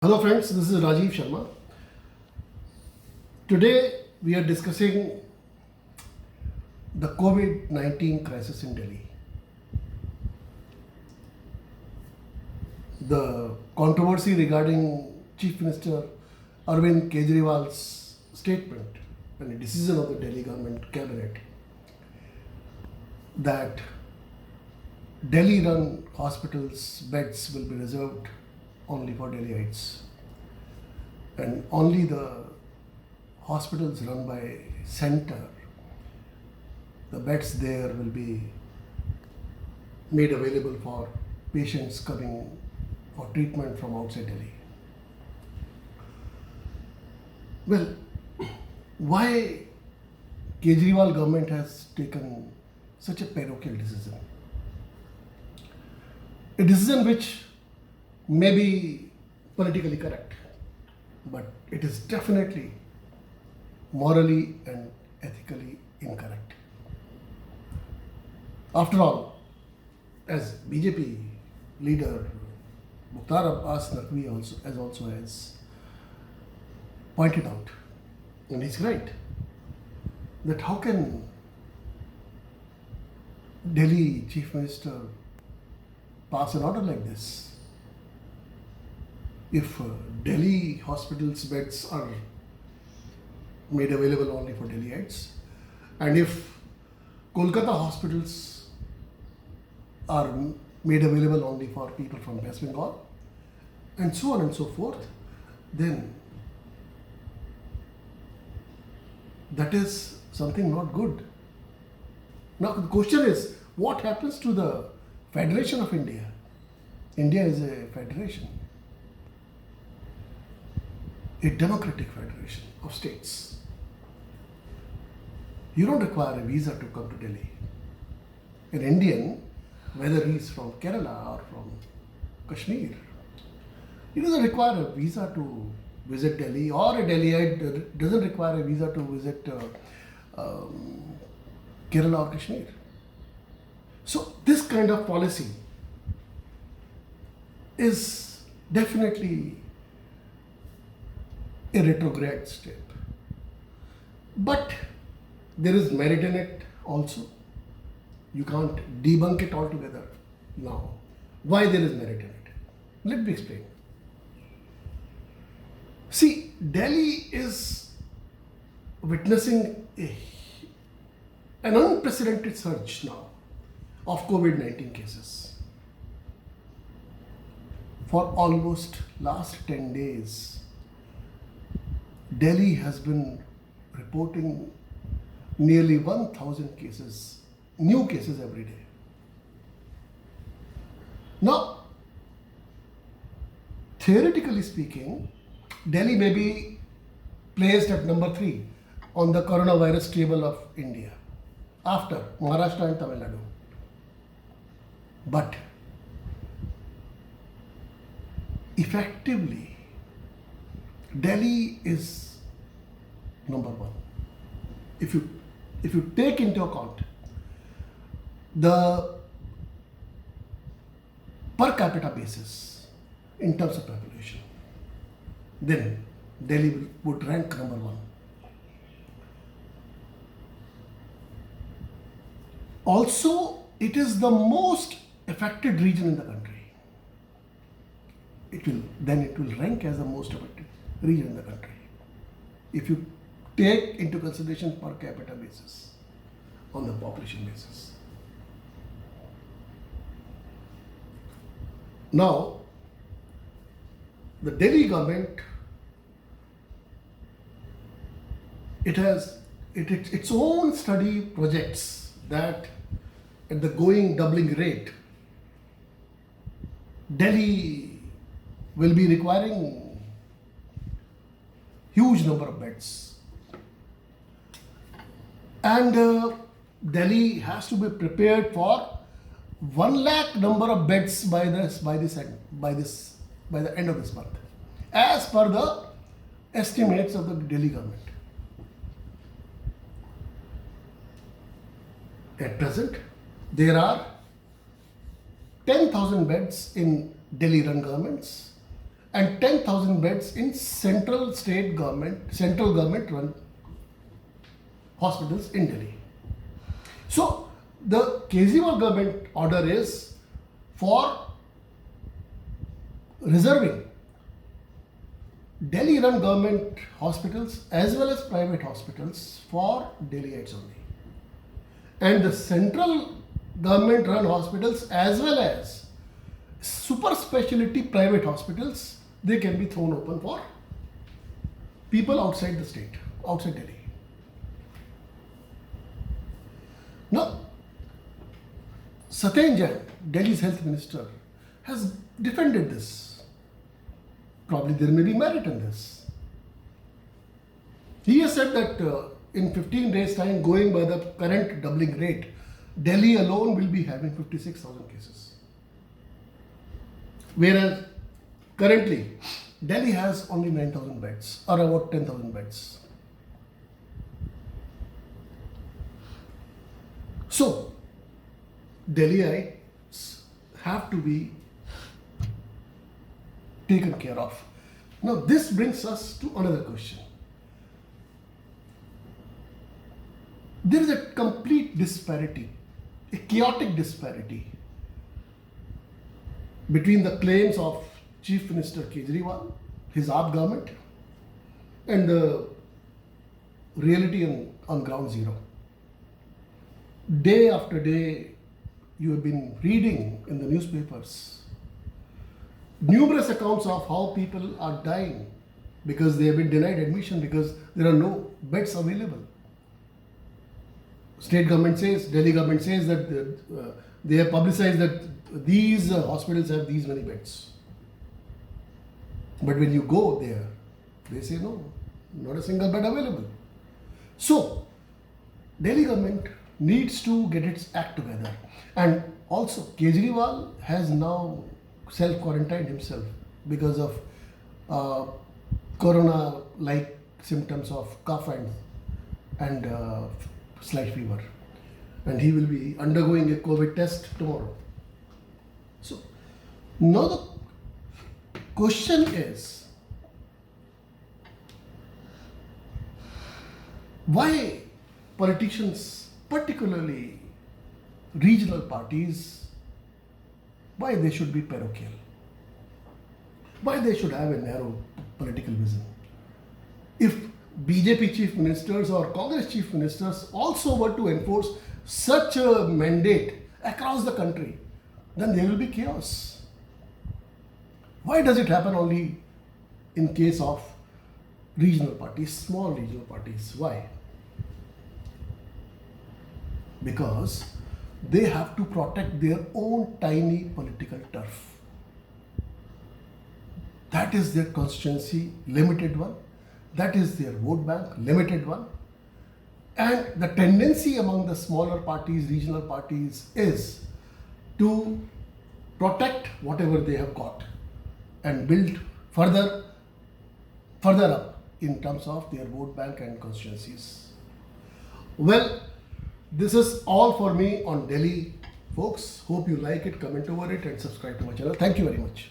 Hello friends, this is Rajeev Sharma. Today we are discussing the COVID-19 crisis in Delhi. The controversy regarding Chief Minister Arvind Kejriwal's statement and a decision of the Delhi government cabinet that Delhi-run hospitals' beds will be reserved only for Delhiites, and only the hospitals run by center, the beds there will be made available for patients coming for treatment from outside Delhi. Well, why Kejriwal government has taken such a parochial decision? A decision which may be politically correct, but it is definitely morally and ethically incorrect. After all, as BJP leader Mukhtar Abbas Naqvi also has pointed out, and he's right, that how can Delhi Chief Minister pass an order like this? If Delhi hospitals beds are made available only for Delhiites, and if Kolkata hospitals are made available only for people from West Bengal, and so on and so forth, then that is something not good. Now the question is, what happens to the Federation of India? India is a federation, a democratic federation of states. You don't require a visa to come to Delhi. An Indian, whether he is from Kerala or from Kashmir, he doesn't require a visa to visit Delhi, or a Delhiite doesn't require a visa to visit Kerala or Kashmir. So this kind of policy is definitely a retrograde step. But there is merit in it also. You can't debunk it altogether now. Why there is merit in it? Let me explain. See, Delhi is witnessing an unprecedented surge now of COVID-19 cases. For almost last 10 days, Delhi has been reporting nearly 1,000 cases, new cases every day. Now, theoretically speaking, Delhi may be placed at number 3 on the coronavirus table of India after Maharashtra and Tamil Nadu. But effectively, Delhi is number 1. If you take into account the per capita basis in terms of population, then Delhi would rank number 1. Also, it is the most affected region in the country. It will rank as the most affected region in the country, if you take into consideration per capita basis on the population basis. Now, the Delhi government, it has its own study projects that at the doubling rate, Delhi will be requiring huge number of beds, and Delhi has to be prepared for 1 lakh number of beds by the end of this month, as per the estimates of the Delhi government. At present, there are 10,000 beds in Delhi-run governments and 10,000 beds in central government run hospitals in Delhi. So the Kejriwal government order is for reserving Delhi run government hospitals as well as private hospitals for Delhiites only. And the central government run hospitals as well as super specialty private hospitals, they can be thrown open for people outside the state, outside Delhi. Now, Satyen Jain, Delhi's health minister, has defended this. Probably there may be merit in this. He has said that in 15 days' time, going by the current doubling rate, Delhi alone will be having 56,000 cases. Whereas currently, Delhi has only 9,000 beds or about 10,000 beds. So, Delhiites have to be taken care of. Now, this brings us to another question. There is a complete disparity, a chaotic disparity between the claims of Chief Minister Kejriwal, his AAP government, and the reality on ground zero. Day after day, you have been reading in the newspapers numerous accounts of how people are dying because they have been denied admission because there are no beds available. State government says, Delhi government says that they have publicized that these hospitals have these many beds. But when you go there, they say no, not a single bed available. So, Delhi government needs to get its act together. And also, Kejriwal has now self-quarantined himself because of corona-like symptoms of cough and slight fever. And he will be undergoing a COVID test tomorrow. So, now the question is, why politicians, particularly regional parties, why they should be parochial? Why they should have a narrow political vision? If BJP chief ministers or Congress chief ministers also were to enforce such a mandate across the country, then there will be chaos. Why does it happen only in case of regional parties, small regional parties? Why? Because they have to protect their own tiny political turf. That is their constituency, limited one. That is their vote bank, limited one. And the tendency among the smaller parties, regional parties, is to protect whatever they have got and build further up in terms of their vote bank and constituencies. Well, this is all for me on Delhi, folks. Hope you like it, comment over it, and subscribe to my channel. Thank you very much.